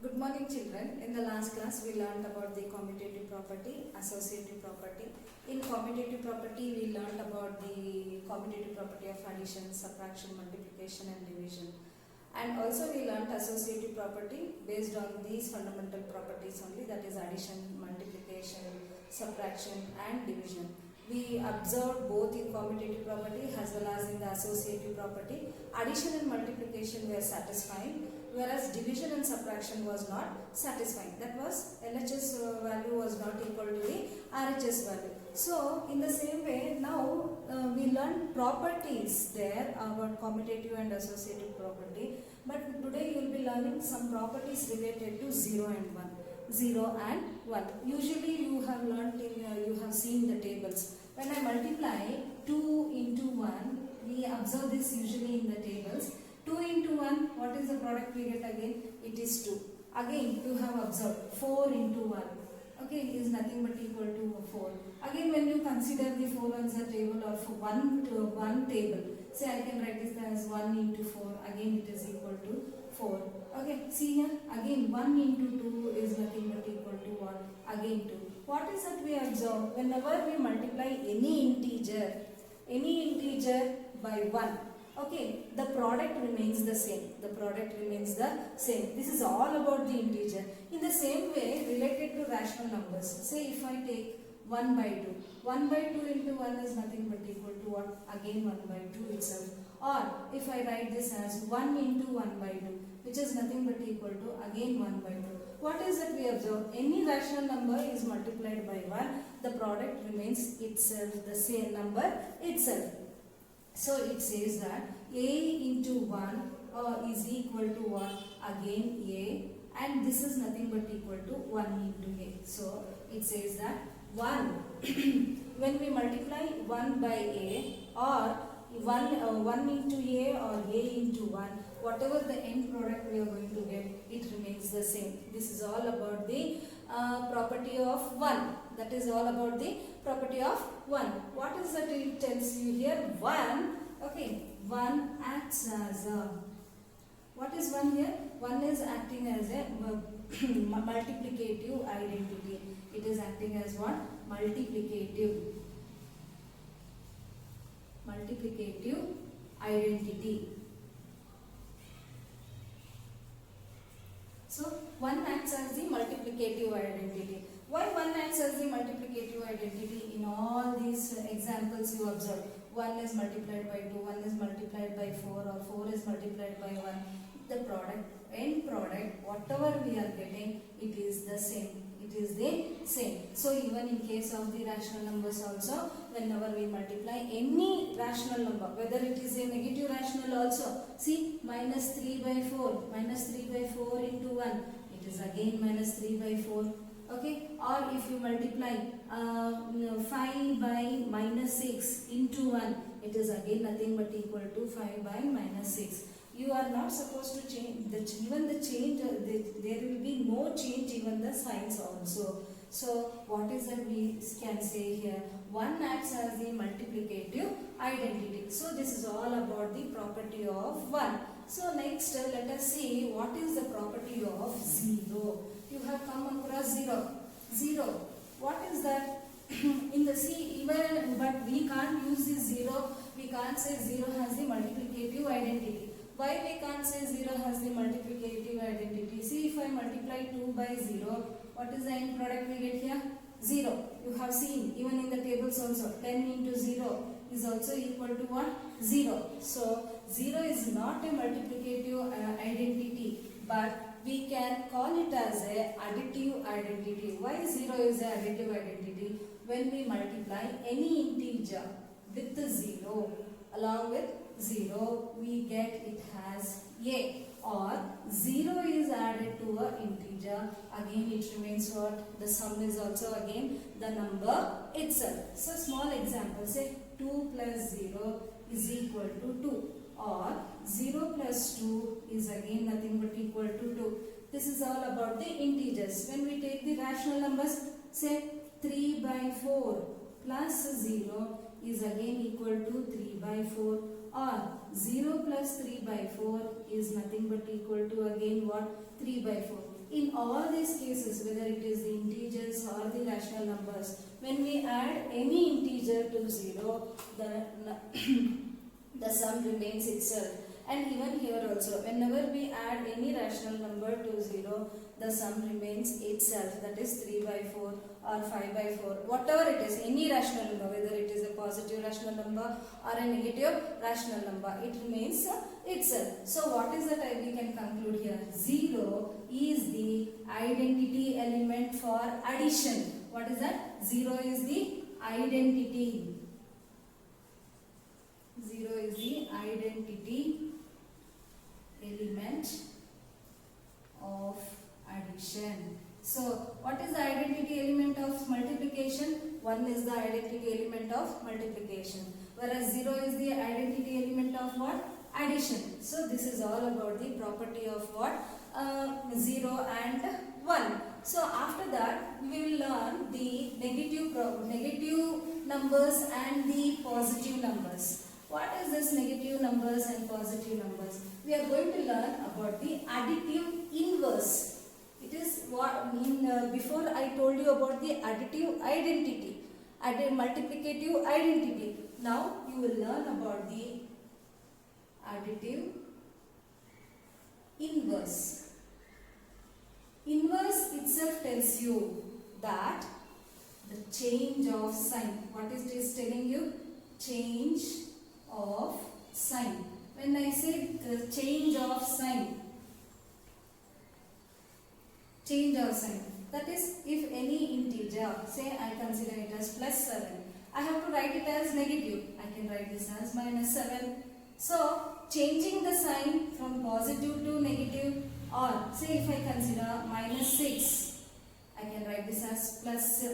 Good morning children. In the last class we learned about the commutative property, associative property. In commutative property we learned about the commutative property of addition, subtraction, multiplication and division. And also we learned associative property based on these fundamental properties only, that is addition, multiplication, subtraction and division. We observed both in commutative property as well as in the associative property. Addition and multiplication were satisfying, whereas division and subtraction was not satisfying. That was LHS value was not equal to the RHS value. So in the same way, now we learn properties there about commutative and associative property. But today you will be learning some properties related to 0 and 1. 0 and 1. Usually you have learnt you have seen the tables. When I multiply 2 into 1, we observe this usually in the tables. 2 into 1, what is the product we get again? It is 2. Again, you have observed 4 into 1. Okay, is nothing but equal to 4. Again, when you consider the 4 answer table or for one table, say I can write this as 1 into 4. Again, it is equal to 4. Okay, see here. Again, 1 into 2 is nothing but equal to what? Again 2. What is that we observe? Whenever we multiply any integer by 1, okay, the product remains the same. The product remains the same. This is all about the integer. In the same way, related to rational numbers, say if I take 1 by 2. 1 by 2 into 1 is nothing but equal to what? Again 1 by 2 itself. Or if I write this as 1 into 1 by 2, which is nothing but equal to again 1 by 2. What is that we observe? Any rational number is multiplied by 1. The product remains itself, the same number itself. So it says that a into 1 is equal to what? Again a, and this is nothing but equal to 1 into a. So it says that 1 when we multiply 1 by a or 1 into a or a into 1, whatever the end product we are going to get, it remains the same. This is all about the property of 1. That is all about the property of 1. What is that it tells you here? 1, okay, 1 acts as a, what is 1 here? 1 is acting as a multiplicative identity. It is acting as what? Multiplicative identity. So 1 acts as the multiplicative identity. Why 1 acts as the multiplicative identity? In all these examples you observe, 1 is multiplied by 2, 1 is multiplied by 4, or 4 is multiplied by 1. The product, end product, whatever we are getting, it is the same. It is the same. So even in case of the rational numbers also, whenever we multiply any rational number, whether it is a negative rational also, see minus 3 by 4, minus 3 by 4 into 1, it is again minus 3 by 4. Okay, or if you multiply 5 by minus 6 into 1, it is again nothing but equal to 5 by minus 6. You are not supposed to change, even the change, there will be no change even the signs also. So what is that we can say here? 1 acts as the multiplicative identity. So this is all about the property of 1. So next let us see what is the property of 0. You have come across 0. 0. What is that? In the C, even, but we can't use this 0. We can't say 0 has the multiplicative identity. Why we can't say 0 has the multiplicative identity? See, if I multiply 2 by 0, what is the end product we get here? 0. You have seen, even in the tables also, 10 into 0 is also equal to what? 0. So, 0 is not a multiplicative identity, but we can call it as a additive identity. Why 0 is an additive identity? When we multiply any integer with the 0, along with 0, we get it has a, or 0 is added to an integer, again it remains what? The sum is also again the number itself. So small example, say 2 plus 0 is equal to 2, or 0 plus 2 is again nothing but equal to 2. This is all about the integers. When we take the rational numbers, say 3 by 4 plus 0 is again equal to 3 by 4, or 0 plus 3 by 4 is nothing but equal to again what? 3 by 4. In all these cases, whether it is the integers or the rational numbers, when we add any integer to 0, the sum remains itself. And even here also, whenever we add any rational number to 0, the sum remains itself. That is 3 by 4 or 5 by 4. Whatever it is, any rational number, whether it is a positive rational number or a negative rational number, it remains itself. So what is that we can conclude here? 0 is the identity element for addition. What is that? 0 is the identity. 0 is the identity element of addition. So what is the identity element of multiplication? 1 is the identity element of multiplication, whereas 0 is the identity element of what? Addition. So this is all about the property of what? 0 and 1. So after that we will learn the negative numbers and the positive numbers. What is this negative numbers and positive numbers? We are going to learn about the additive inverse. It is what before I told you about the additive identity, multiplicative identity. Now you will learn about the additive inverse. Inverse itself tells you that the change of sign. What is this telling you? Change of sign. When I say the change of sign, that is, if any integer, say I consider it as plus 7, I have to write it as negative. I can write this as minus 7. So changing the sign from positive to negative, or say if I consider minus 6, I can write this as plus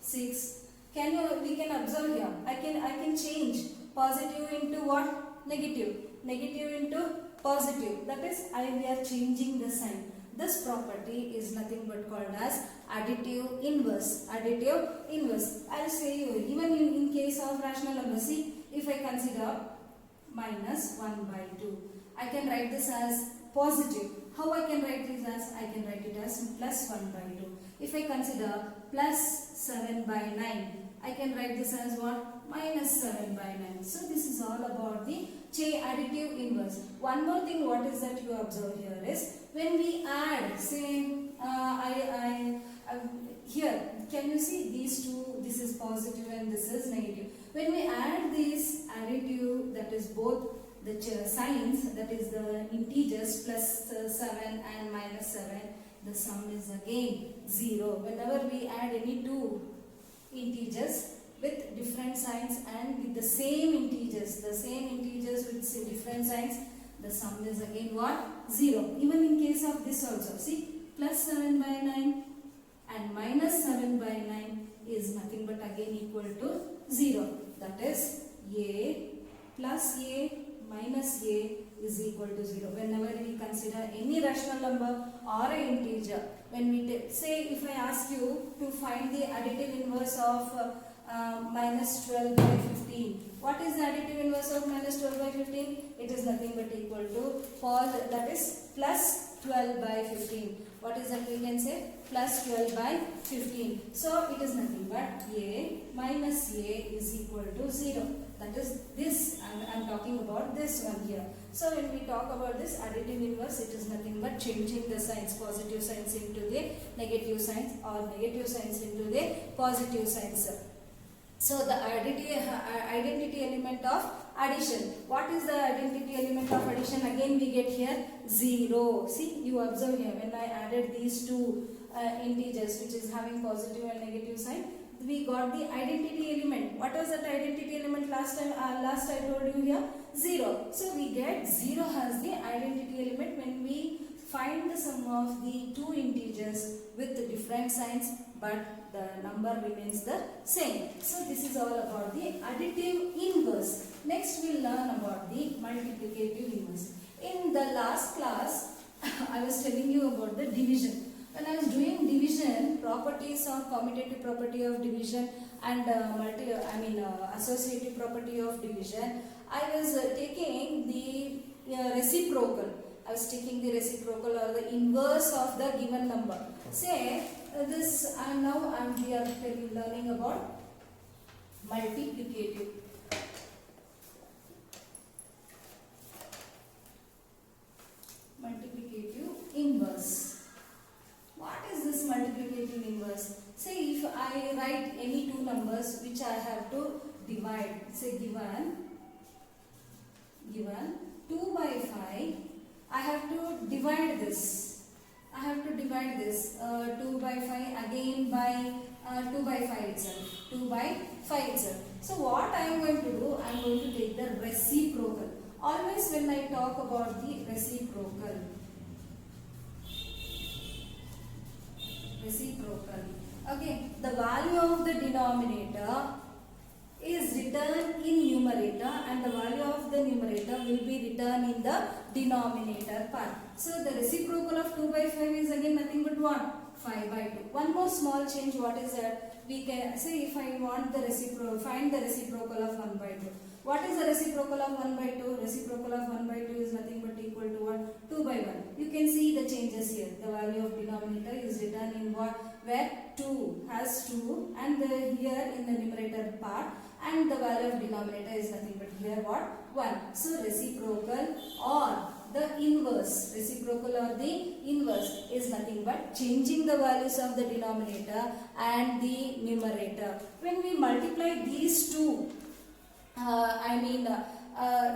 6. We can observe here. I can change positive into what? Negative. Negative into positive. That is, we are changing the sign. This property is nothing but called as additive inverse. Additive inverse. I will say you, even in case of rational number, see, if I consider minus 1 by 2, I can write this as positive. How I can write this as? I can write it as plus 1 by 2. If I consider plus 7 by 9, I can write this as what? Minus 7 by 9. So this is all about the additive inverse. One more thing, what is that you observe here is, when we add, say, here, can you see these two? This is positive and this is negative. When we add these additive, that is both the signs, that is the integers plus 7 and minus 7, the sum is again 0. Whenever we add any two integers with different signs and with the same integers with different signs, the sum is again what? 0. Even in case of this also, see, plus 7 by 9 and minus 7 by 9 is nothing but again equal to 0. That is, a plus a minus a is equal to 0. Whenever we consider any rational number or an integer, when we say, if I ask you to find the additive inverse of minus 12 by 15. What is the additive inverse of minus 12 by 15? It is nothing but equal to that is plus 12 by 15. What is that we can say? Plus 12 by 15. So it is nothing but a minus a is equal to 0. That is this, and I am talking about this one here. So when we talk about this additive inverse, it is nothing but changing the signs, positive signs into the negative signs or negative signs into the positive signs. So the identity element of addition. What is the identity element of addition? Again we get here 0. See, you observe here, when I added these two integers which is having positive and negative sign, we got the identity element. What was that identity element last time? Last I told you here, 0. So we get 0 as the identity element when we find the sum of the two integers with the different signs, but the number remains the same. So this is all about the additive inverse. Next we will learn about the multiplicative inverse. In the last class, I was telling you about the division. When I was doing division, properties or commutative property of division and associative property of division, I was taking the reciprocal. I was taking the reciprocal or the inverse of the given number. Say this, and now we are learning about multiplicative. Multiplicative inverse. What is this multiplicative inverse? Say if I write any two numbers which I have to divide, say given 2 by 5, I have to divide this. I have to divide this 2 by 5 again by 2 by 5 itself. 2 by 5 itself. So what I am going to do, I am going to take the reciprocal. Always when I talk about the reciprocal, okay, the value of the denominator is written in numerator and the value of the numerator will be written in the denominator part. So the reciprocal of 2 by 5 is again nothing but what? 5 by 2. One more small change, what is that? We can say if I want the reciprocal, find the reciprocal of 1 by 2. What is the reciprocal of 1 by 2? Reciprocal of 1 by 2 is nothing but equal to what? 2 by 1. You can see the changes here. The value of denominator is written in what? Where 2 has 2 and here in the numerator part, and the value of denominator is nothing but here what? 1. So reciprocal or the inverse, reciprocal or the inverse is nothing but changing the values of the denominator and the numerator. When we multiply these two,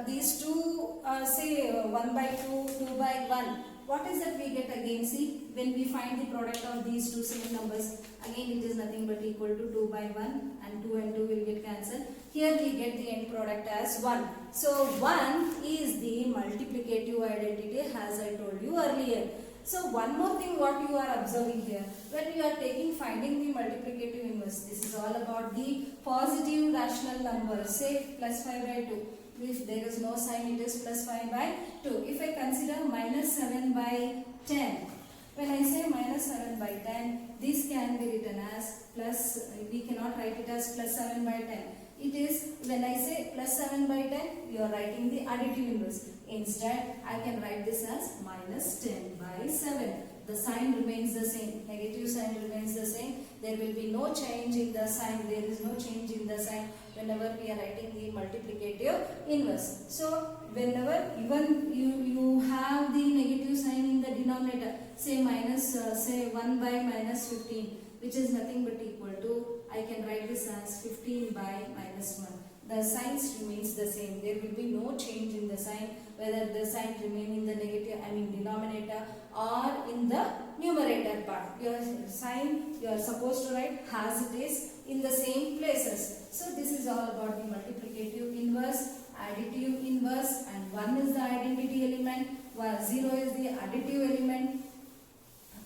these two, say 1 by 2, 2 by 1, what is that we get again? See, when we find the product of these two same numbers, again it is nothing but equal to 2 by 1 and 2 and 2 will get cancelled. Here we get the end product as 1. So 1 is the multiplicative identity as I told you earlier. So one more thing what you are observing here, when you are finding the multiplicative inverse, this is all about the positive rational number, say plus 5 by 2. If there is no sign, it is plus 5 by 2. If I consider minus 7 by 10, when I say minus 7 by 10, this can be written as plus, we cannot write it as plus 7 by 10. It is, when I say plus 7 by 10, you are writing the additive inverse. Instead, I can write this as minus 10 by 7. The sign remains the same. Negative sign remains the same. There will be no change in the sign. There is no change in the sign whenever we are writing the multiplicative inverse. So, whenever even you have the negative sign in the denominator, say minus, say 1 by minus 15, which is nothing but equal to, I can write this as 15 by minus 1. The signs remains the same. There will be no change in the sign, whether the sign remain in the negative, denominator or in the numerator part. Your sign you are supposed to write as it is in the same places. So this is all about the multiplicative inverse, additive inverse, and 1 is the identity element, while 0 is the additive element.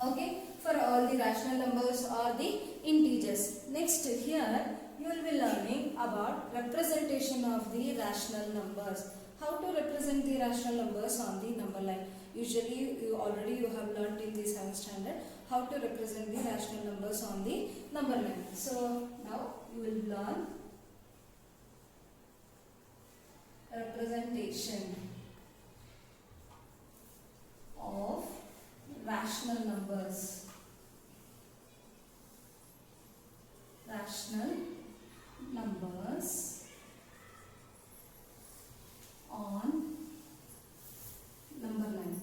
Okay, for all the rational numbers or the integers. Next here you will be learning about representation of the rational numbers. How to represent the rational numbers on the number line. Usually you have learnt in the 7th standard how to represent the rational numbers on the number line. So now you will learn representation of rational numbers. Rational numbers on number line.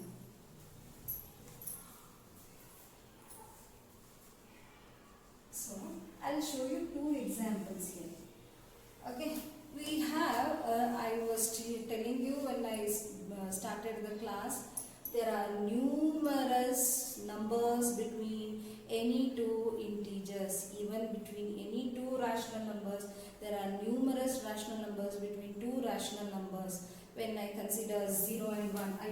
So I will show you two examples here. Okay, we have I was telling you when I started the class, there are numerous numbers between any two integers. Even between any two rational numbers, there are numerous rational numbers between two rational numbers. When I consider 0 and 1, I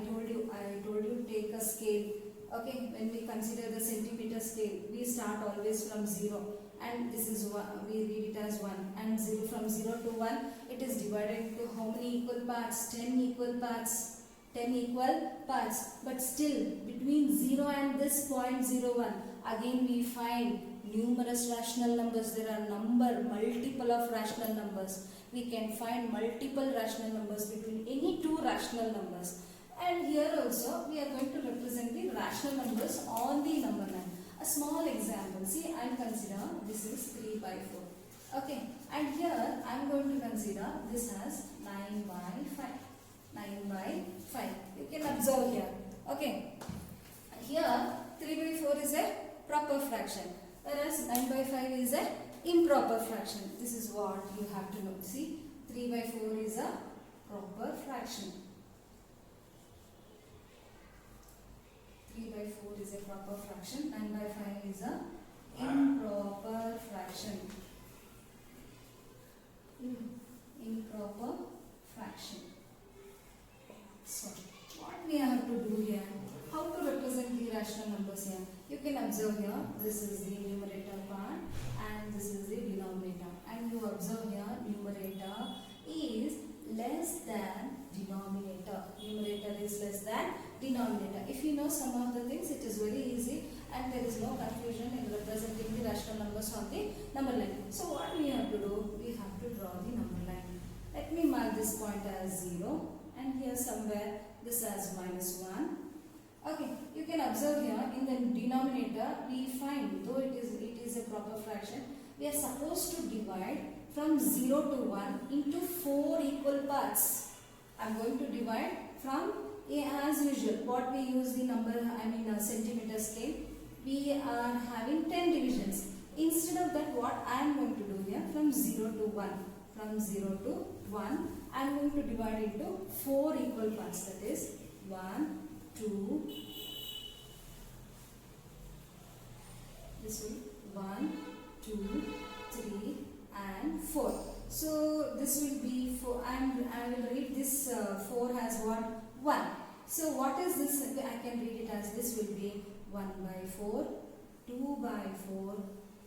told you take a scale. Okay, when we consider the centimeter scale, we start always from 0, and this is 1, we read it as 1, and 0 from 0 to 1, it is divided into how many equal parts? 10 equal parts. 10 equal parts, but still between 0 and this 0.01, again we find numerous rational numbers. There are multiple of rational numbers. We can find multiple rational numbers between any two rational numbers. And here also we are going to represent the rational numbers on the number line. A small example. See, I am consider this is 3 by 4. Okay. And here I am going to consider this as 9 by 5. 9 by 5. You can observe here. Okay. Here 3 by 4 is a proper fraction, whereas 9 by 5 is a improper fraction. This is what you have to know. See, 3 by 4 is a proper fraction. 3 by 4 is a proper fraction. 9 by 5 is a improper fraction. Improper fraction. So, what we have to do here? How to represent the rational numbers here? You can observe here, this is the numerator part and this is the denominator. And you observe here, numerator is less than denominator. Numerator is less than denominator. If you know some of the things, it is very easy and there is no confusion in representing the rational numbers on the number line. So what we have to do? We have to draw the number line. Let me mark this point as 0 and here somewhere this as -1. Okay, you can observe here in the denominator we find, though it is a proper fraction, we are supposed to divide from 0 to 1 into 4 equal parts. I am going to divide from as usual. What we use the number, a centimeter scale, we are having 10 divisions. Instead of that, what I am going to do here, from 0 to 1. From 0 to 1, I am going to divide into 4 equal parts. That is 1, 2, this will 1, 2, 3 and 4. So this will be 4 and I will read this 4 as what? 1. So what is this? I can read it as this will be 1 by 4, 2 by 4,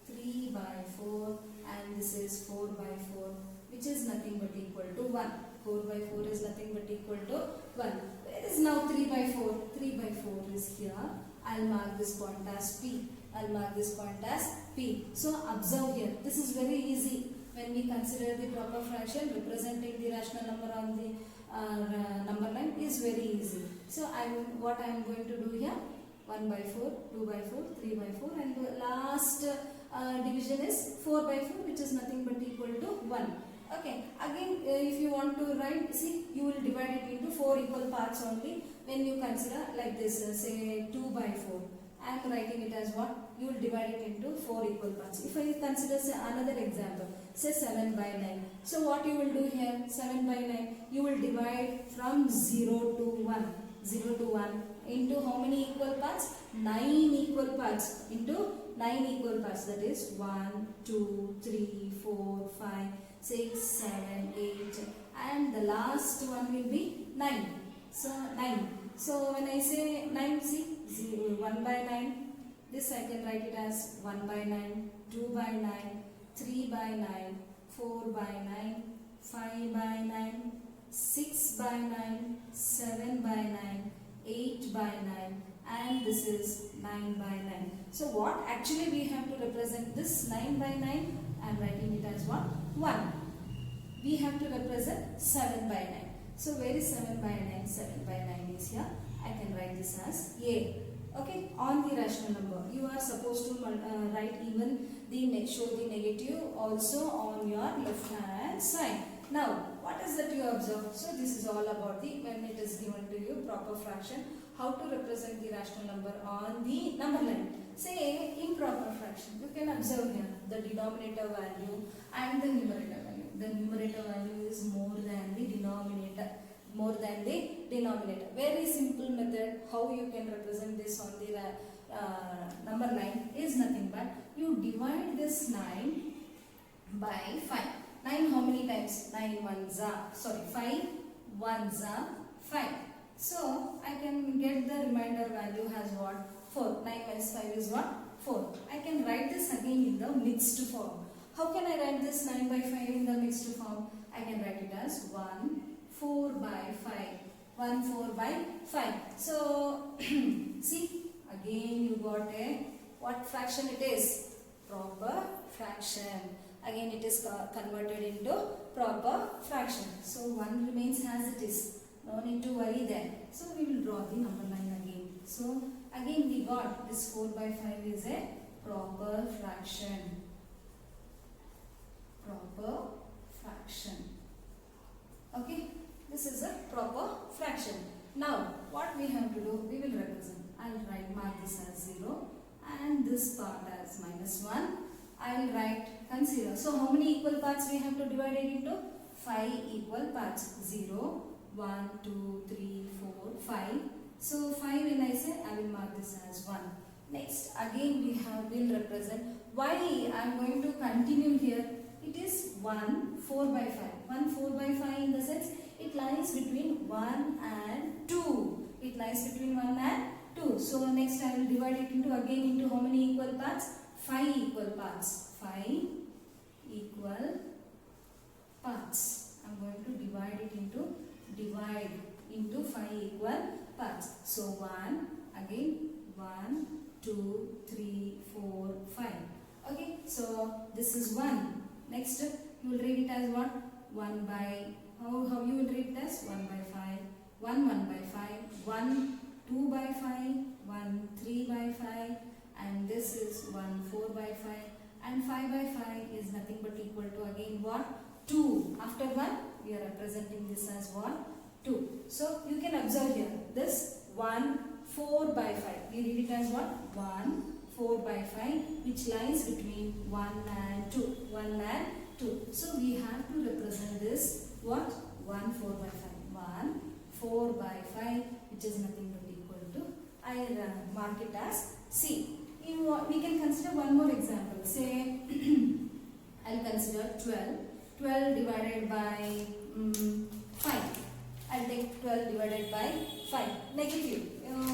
3 by 4 and this is 4 by 4, which is nothing but equal to 1. 4 by 4 is nothing but equal to 1. Where is now 3 by 4? 3 by 4 is here. I'll mark this point as P. I'll mark this point as P. So observe here. This is very easy. When we consider the proper fraction, representing the rational number on the number line is very easy. So what I am going to do here? 1 by 4, 2 by 4, 3 by 4 and the last division is 4 by 4, which is nothing but equal to 1. Okay, again if you want to write, see, you will divide it into 4 equal parts only. When you consider like this, say 2 by 4, I am writing it as what? You will divide it into 4 equal parts. If I consider say another example, say 7 by 9. So what you will do here? 7 by 9, you will divide from 0 to 1. 0 to 1 into how many equal parts? 9 equal parts into 9 equal parts. That is 1, 2, 3, 4, 5, 6, 7, 8 and the last one will be 9. So 9. So when I say 9, see 1 by 9, this I can write it as 1 by 9, 2 by 9, 3 by 9, 4 by 9, 5 by 9, 6 by 9, 7 by 9, 8 by 9 and this is 9 by 9. So what actually we have to represent this 9 by 9? I am writing it as what? 1. We have to represent 7 by 9. So where is 7 by 9? 7 by 9 is here. I can write this as A. Okay, on the rational number. You are supposed to write even show the negative also on your left hand side. Now, what is that you observe? So this is all about when it is given to you proper fraction, how to represent the rational number on the number line. Say improper fraction. You can observe here the denominator value and the numerator value. The numerator value is more than the denominator. More than the denominator. Very simple method how you can represent this on the number line is nothing but you divide this 9 by 5. 9 how many times? 5 ones are 5. So I can get the remainder value as what? 4. 9 minus 5 is what? 4. I can write this again in the mixed form. How can I write this 9 by 5 in the mixed form? I can write it as 1 4 by 5. 1 4 by 5. So see, again you got a what fraction it is? Proper fraction. Again it is converted into proper fraction. So 1 remains as it is. No need to worry there. So we will draw the number line again. So again we got this 4 by 5 is a proper fraction. Proper fraction. Okay, this is a proper fraction. Now what we have to do, we will represent. I'll mark this as 0 and this part as -1. I will write, consider. So how many equal parts we have to divide it into? 5 equal parts. 0, 1, 2, 3, 4, 5. So 5 when I say, I will mark this as 1. Next, again will represent. Why I am going to continue here? It is 1, 4 by 5. 1, 4 by 5 in the sense, it lies between 1 and 2. It lies between 1 and 2. So next I will divide it into how many equal parts? 5 equal parts. 5 equal parts. I am going to divide into 5 equal parts. So 1, again 1, 2, 3, 4, 5. Okay, so this is 1. Next you will read it as what? 1 by, how you will read it as? 1 by 5, 1 by 5, 1 2 by 5, 1 3 by 5, and this is 1 4 by 5, and 5 by 5 is nothing but equal to again what? 2. After 1 we are representing this as what? 2. So you can observe here this 1 4 by 5. We read it as what? 1 4 by 5, which lies between 1 and 2. 1 and 2. So we have to represent this what? 1 4 by 5. 1 4 by 5, which is nothing but equal to, I mark it as C. We can consider one more example. Say I'll consider 12. 12 divided by 5. I'll take 12 divided by 5. Negative.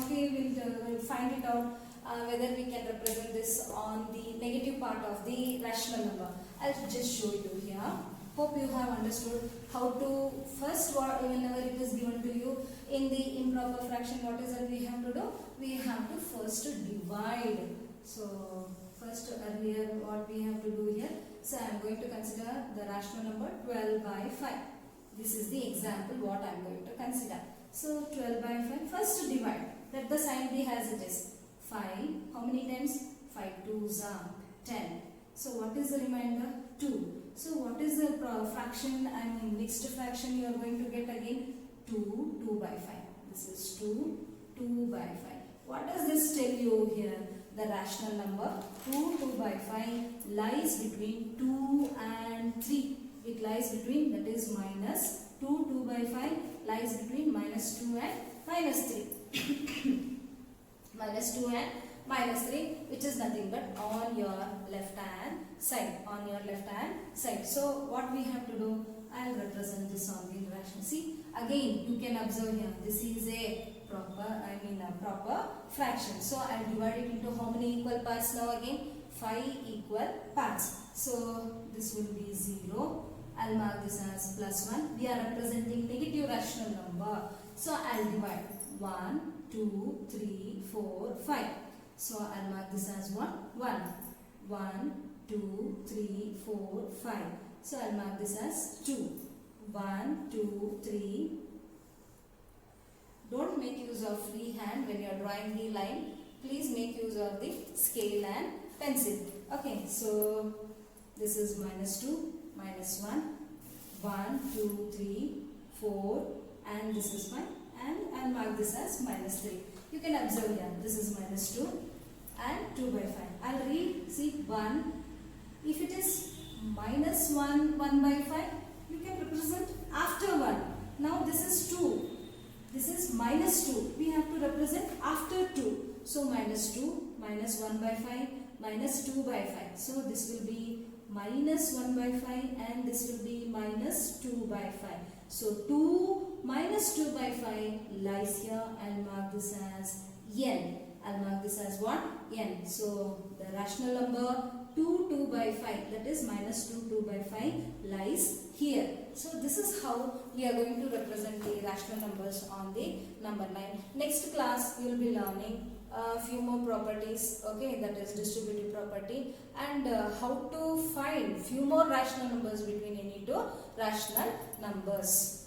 Okay, we'll find it out whether we can represent this on the negative part of the rational number. I'll just show you here. Hope you have understood how to first, whenever it is given to you in the improper fraction, what is that we have to do? We have to first divide. So first earlier what we have to do here. So I am going to consider the rational number 12 by 5. This is the example what I am going to consider. So 12 by 5. First divide. Let the sign be as it is. 5. How many times? 5 2s are 10. So what is the remainder? 2. So what is the fraction? I mean mixed fraction you are going to get again? 2 2 by 5. This is 2 2 by 5. What does this tell you here? The rational number 2 2 by 5 lies between 2 and 3. It lies between, that is minus 2 2 by 5 lies between minus 2 and minus 3. Minus 2 and minus 3, which is nothing but on your left hand side. On your left hand side. So what we have to do? I will represent this on the rational. See, again you can observe here. This is a proper fraction. So I will divide it into how many equal parts now again? 5 equal parts. So this will be 0. I will mark this as +1. We are representing negative rational number. So I will divide 1, 2, 3, 4, 5. So I will mark this as 1. 1, 2, 3, 4, 5. So I will mark this as 2. 1, 2, 3. Don't make use of free hand when you are drawing the line. Please make use of the scale and pencil. Okay, so this is -2, -1, 1, 2, 3, 4, and this is my, and I'll mark this as -3. You can observe here, this is -2 and 2 by 5. I'll read, see 1. If it is -1, 1 by 5, you can represent after 1. Now this is 2. This is -2. We have to represent after 2. So -2, -1 by 5, -2 by 5. So this will be -1 by 5 and this will be -2 by 5. So 2 -2 by 5 lies here. I'll mark this as n. I'll mark this as what? N. So the rational number 2 by 5, that is -2 by 5 lies here. So this is how we are going to represent the rational numbers on the number line. Next class we will be learning a few more properties, okay, that is distributive property, and how to find few more rational numbers between any two rational numbers.